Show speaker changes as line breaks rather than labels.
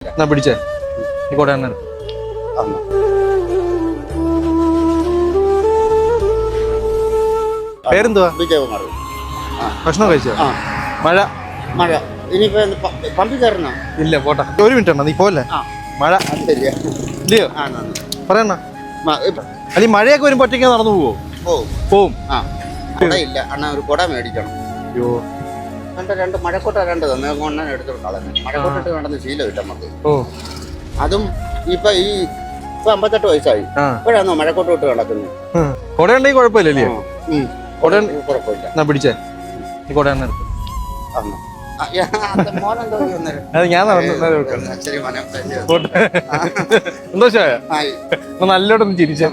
എന്നാ പിടിച്ചേ ഈ കൂടെ തന്നെ പേരെന്തുവാ?
വിജയകുമാർ.
ഭക്ഷണം കഴിച്ചോ? മഴ
മഴ ഇനിയിപ്പോ പമ്പി കയറണോ?
ഇല്ല പോട്ടെ, ഒരു മിനിറ്റ് എണ്ണ നീ പോലെ മഴ
ശരിയാ
ഇല്ലയോ പറയണ അല്ല ഈ മഴയൊക്കെ വരുമ്പോ ഒറ്റയ്ക്ക് നടന്നു പോവോ? പോവും.
ഇല്ല അണ്ണ ഒരു കുട മേടിക്കണം.
അയ്യോ
രണ്ട് മഴക്കോട്ട രണ്ട് തന്നെ അണ്ണൻ എടുത്തോണ്ട് കളഞ്ഞു. മഴക്കോട്ടിട്ട് വേണ്ടെന്ന് ശീലമില്ല നമുക്ക്. അതും ഇപ്പൊ 58 വയസ്സായി ഇപ്പോഴാണോ മഴക്കോട്ട് വിട്ട് കിടക്കുന്നത്.
കൊടയുണ്ടെങ്കിൽ കുഴപ്പമില്ലല്ലേ?
കുഴപ്പമില്ല.
എന്നാ പിടിച്ചേ ഈ കൊട തന്നെ എടുത്തു. അത് ഞാൻ സന്തോഷമായ നല്ലോട്ടൊന്ന് ചിരിച്ചേ.